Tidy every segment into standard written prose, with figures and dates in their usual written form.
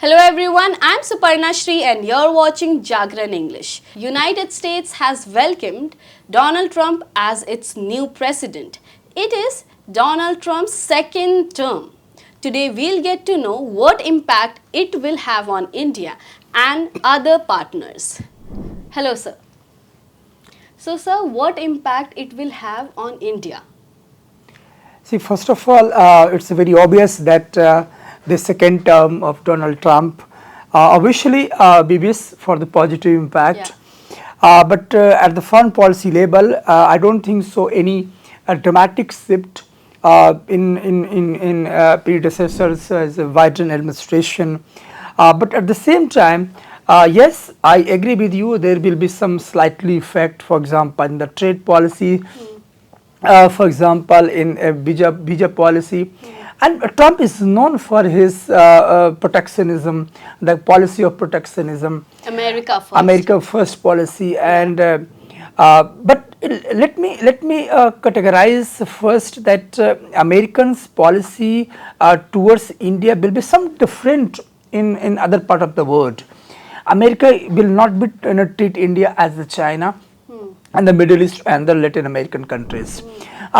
Hello everyone, I'm Suparna Shri and you're watching Jagran English. United States has welcomed Donald Trump as its new president. It is Donald Trump's second term. Today we'll get to know what impact it will have on India and other partners. Hello sir. So sir, what impact it will have on India? See, first of all, it's very obvious that the second term of Donald Trump obviously BBS for the positive impact. But at the foreign policy level, I don't think so any dramatic shift in predecessors as a Biden administration. But at the same time, yes, I agree with you. There will be some slightly effect, for example, in the trade policy. For example, in visa policy, and Trump is known for his protectionism, the policy of protectionism, America first policy, and but let me categorize first that Americans' policy towards India will be some different in other part of the world. America will not be treat India as the China and the Middle East and the Latin American countries.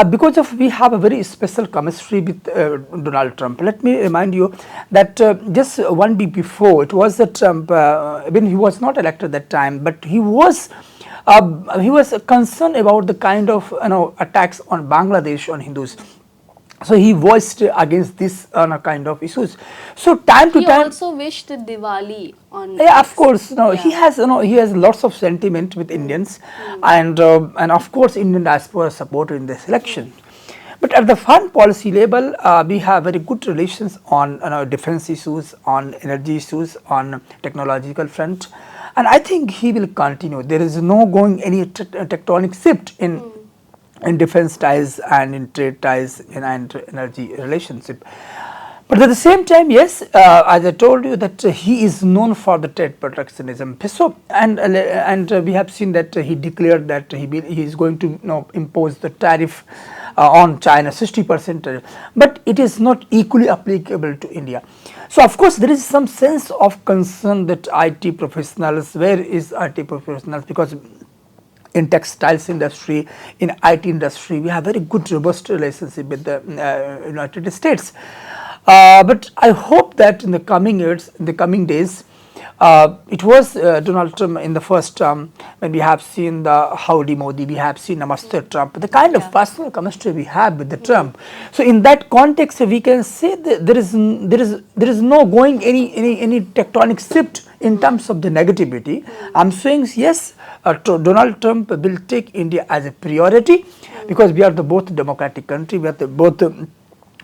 Because of we have a very special chemistry with Donald Trump. Let me remind you that just 1 week before, it was that Trump, when he was not elected at that time, but he was concerned about the kind of attacks on Bangladesh on Hindus. So he voiced against this kind of issues. So time to time, he also wished Diwali on. Yeah, of course. No, he has he has lots of sentiment with Indians, and of course Indian diaspora supported in this election. But at the foreign policy level, we have very good relations on defense issues, on energy issues, on technological front, and I think he will continue. There is no going any tectonic shift in defense ties and in trade ties and energy relationship. But at the same time, yes, as I told you that he is known for the trade protectionism. So and we have seen that he declared that he is going to impose the tariff on China, 60% tariff, but it is not equally applicable to India. So of course there is some sense of concern that IT professionals, where is IT professionals, because in textiles industry, in IT industry, we have very good robust relationship with the United States. But I hope that in the coming years, in the coming days, it was Donald Trump in the first term when we have seen the Howdy Modi, we have seen Namaste Trump, the kind of personal chemistry we have with the Trump. So in that context, we can say that there is no going any tectonic shift in terms of the negativity. I'm saying yes, Donald Trump will take India as a priority because we are the both democratic country. We are the both.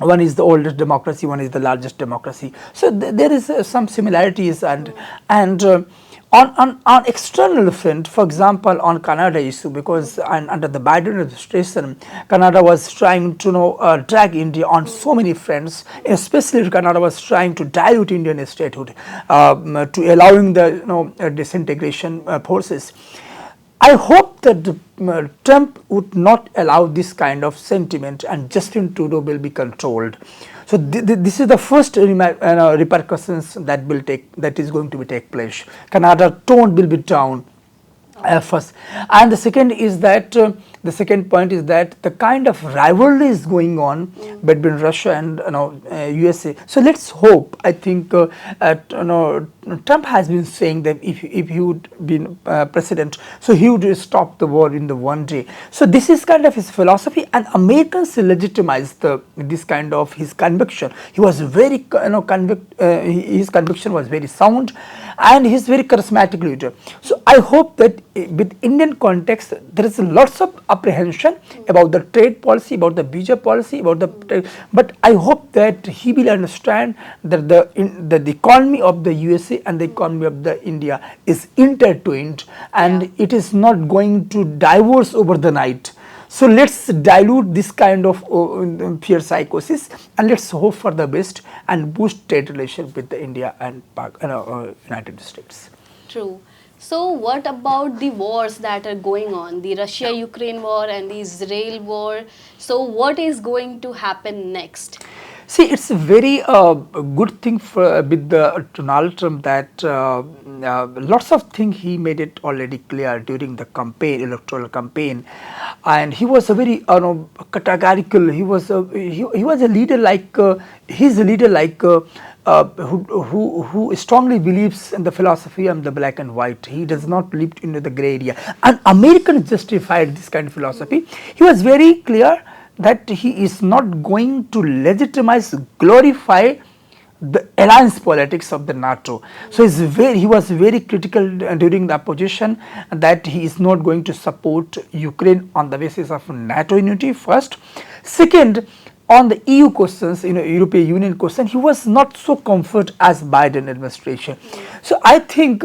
One is the oldest democracy, one is the largest democracy. So there is some similarities and on external front, for example, on Canada issue, because under the Biden administration, Canada was trying to drag India on so many fronts, especially Canada was trying to dilute Indian statehood to allowing the disintegration process. I hope that Trump would not allow this kind of sentiment and Justin Trudeau will be controlled. So this is the first repercussions that is going to be take place. Canada tone will be down first, and the second is that the second point is that the kind of rivalry is going on between Russia and USA. So let's hope. I think Trump has been saying that if he would be president, so he would stop the war in the one day. So this is kind of his philosophy, and Americans legitimized this kind of his conviction. He was very his conviction was very sound, and he is very charismatic leader. So I hope that with Indian context, there is lots of apprehension about the trade policy, about the visa policy, about the. But I hope that he will understand that the economy of the USA and the economy of the India is intertwined, and it is not going to divorce over the night. So let's dilute this kind of fear psychosis, and let's hope for the best and boost trade relations with the India and United States. True. So what about the wars that are going on, the Russia-Ukraine war and the Israel war? So what is going to happen next? See, it's a very good thing for with the Donald Trump that lots of things he made it already clear during the campaign, electoral campaign, and he was a very categorical. He was a leader like he's a leader like. Who strongly believes in the philosophy of the black and white. He does not live into the gray area. And Americans justified this kind of philosophy. He was very clear that he is not going to legitimize, glorify the alliance politics of the NATO. So he was very critical during the opposition that he is not going to support Ukraine on the basis of NATO unity first. Second, on the EU questions, European Union question, he was not so comfort as Biden administration. So I think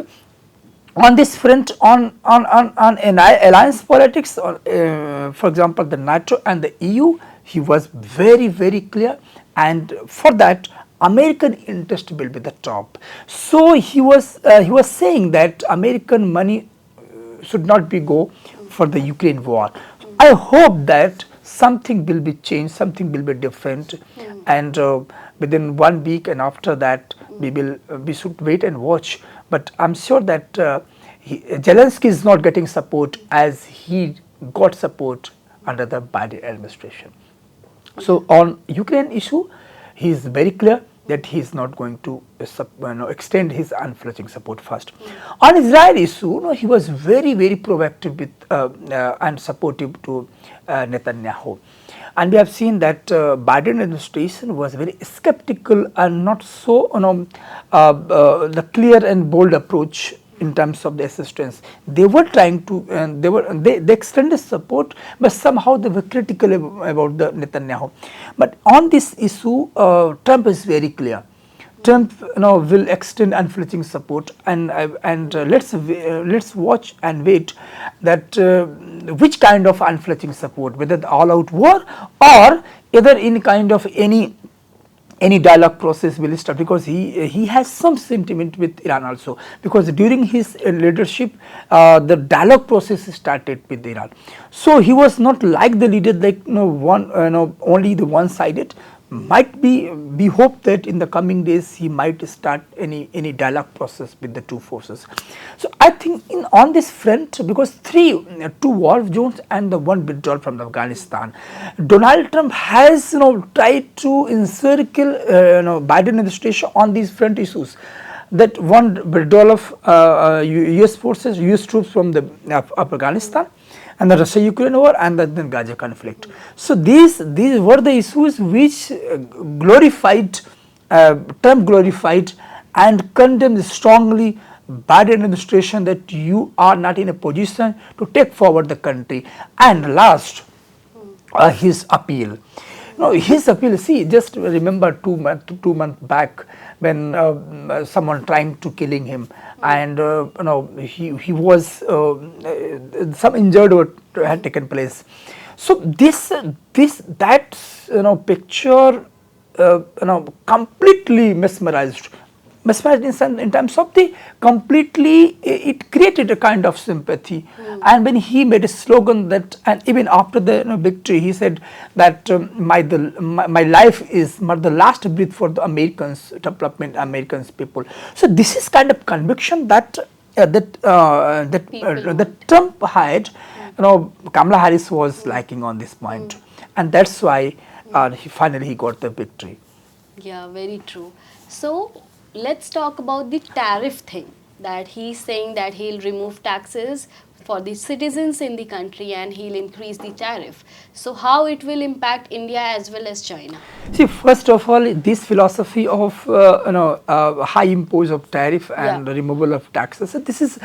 on this front, on alliance politics, for example, the NATO and the EU, he was very, very clear, and for that, American interest will be the top. So he was saying that American money should not be go for the Ukraine war. I hope that something will be changed, something will be different, and within 1 week and after that we should wait and watch. But I'm sure that Zelensky is not getting support as he got support under the Biden administration. So on Ukraine issue, he is very clear that he is not going to extend his unflinching support first. On Israel issue, he was very, very proactive with and supportive to Netanyahu. And we have seen that Biden administration was very skeptical and not so the clear and bold approach in terms of the assistance. They were trying to, they extended support, but somehow they were critical about the Netanyahu. But on this issue, Trump is very clear. Trump will extend unflinching support, and let's watch and wait that which kind of unflinching support, whether the all-out war or either in kind of any dialogue process will start, because he has some sentiment with Iran also, because during his leadership the dialogue process started with Iran. So he was not like the leader like only the one-sided. Might be, we hope that in the coming days he might start any dialogue process with the two forces. So I think on this front, because two war zones and the one withdrawal from Afghanistan, Donald Trump has tried to encircle Biden administration on these front issues. That one withdrawal of US forces, US troops from the Afghanistan, and the Russia-Ukraine war, and the Gaza conflict. So these were the issues which Trump glorified and condemned strongly Biden administration that you are not in a position to take forward the country. And last, his appeal. His appeal, see, just remember 2 months back when someone trying to killing him, and he was some injured had taken place. So that picture completely mesmerized in terms of the completely, it created a kind of sympathy. And when he made a slogan that, and even after the victory, he said that my life is the last breath for the Americans, development Americans people. So this is kind of conviction that Trump had. Kamala Harris was lacking on this point, and that's why he got the victory. Yeah, very true. So let's talk about the tariff thing, that he's saying that he'll remove taxes for the citizens in the country and he'll increase the tariff. So how it will impact India as well as China? See, first of all, this philosophy of high impose of tariff and removal of taxes, this is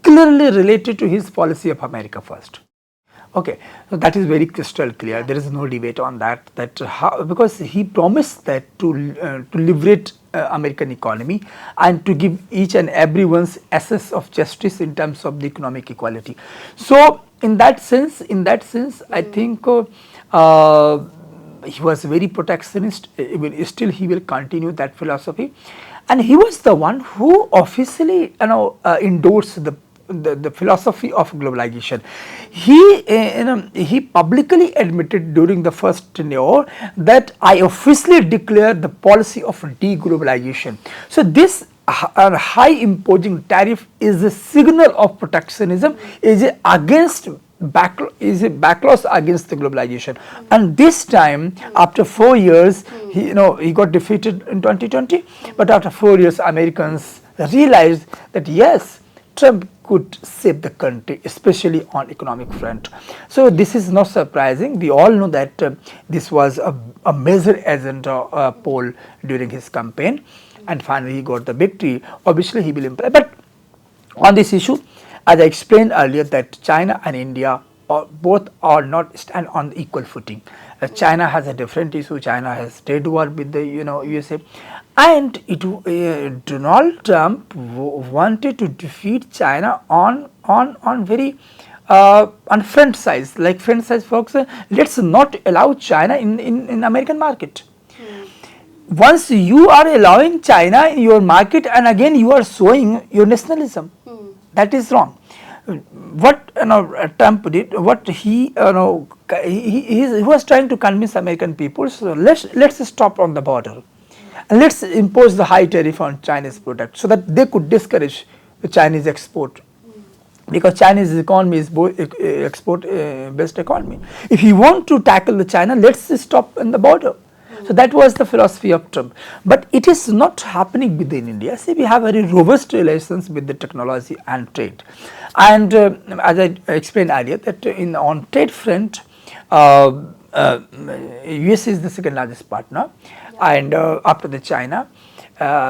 clearly related to his policy of America first. Okay, so that is very crystal clear. There is no debate on that. Because he promised that to liberate American economy and to give each and everyone's access of justice in terms of the economic equality. So in that sense, I think he was very protectionist. Still, he will continue that philosophy, and he was the one who officially endorsed the the philosophy of globalization. He he publicly admitted during the first tenure that I officially declare the policy of deglobalization. So this high imposing tariff is a signal of protectionism, is against is a backlash against the globalization. And this time, after 4 years, he got defeated in 2020, but after 4 years Americans realized that yes, Trump could save the country, especially on economic front. So this is not surprising. We all know that this was a major agenda poll during his campaign, and finally he got the victory. Obviously he will implement. But on this issue, as I explained earlier, that China and India both are not stand on equal footing. China has a different issue. China has trade war with the USA, and Donald Trump wanted to defeat China on very on front size, like front size folks. Let's not allow China in American market. Once you are allowing China in your market, and again you are showing your nationalism, that is wrong. What Trump did, what he was trying to convince American people. So let's stop on the border, and let's impose the high tariff on Chinese products so that they could discourage the Chinese export, because Chinese economy is export based economy. If you want to tackle the China, let's stop on the border. So that was the philosophy of Trump. But it is not happening within India. See, we have very robust relations with the technology and trade. And as I explained earlier, that on trade front, US is the second largest partner, and after the China.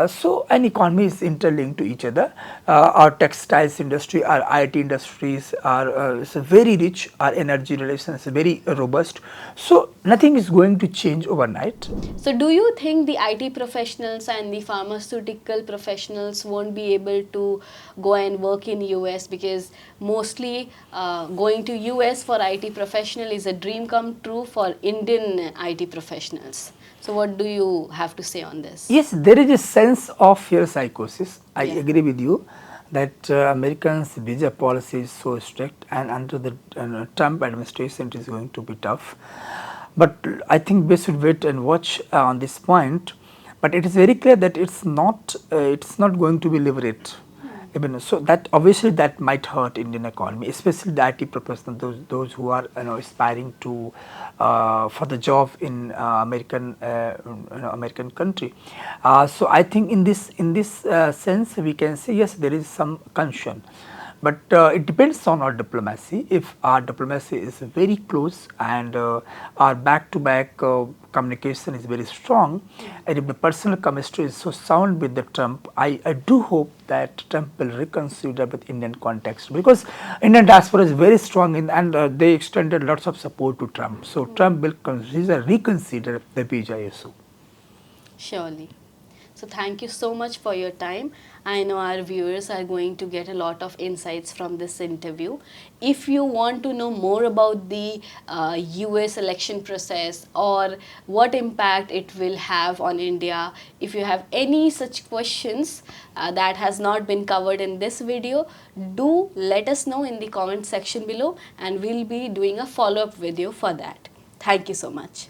So an economy is interlinked to each other. Our textiles industry, our IT industries are very rich. Our energy relations are very robust. So nothing is going to change overnight. So do you think the IT professionals and the pharmaceutical professionals won't be able to go and work in US, because mostly going to US for IT professional is a dream come true for Indian IT professionals? So what do you have to say on this? Yes, there is a sense of fear psychosis. I agree with you that Americans' visa policy is so strict, and under the Trump administration it is going to be tough. But I think we should wait and watch on this point. But it is very clear that it's not going to be liberate. Even so, that obviously that might hurt Indian economy, especially the IT professionals, those who are aspiring to for the job in American country. So I think in this sense we can say yes, there is some concern. But it depends on our diplomacy. If our diplomacy is very close and our back-to-back communication is very strong, and if the personal chemistry is so sound with the Trump, I do hope that Trump will reconsider with Indian context, because Indian diaspora is very strong and they extended lots of support to Trump. So Trump will reconsider the visa issue. Surely. So thank you so much for your time. I know our viewers are going to get a lot of insights from this interview. If you want to know more about the US election process or what impact it will have on India, if you have any such questions that has not been covered in this video, do let us know in the comment section below, and we'll be doing a follow-up video for that. Thank you so much.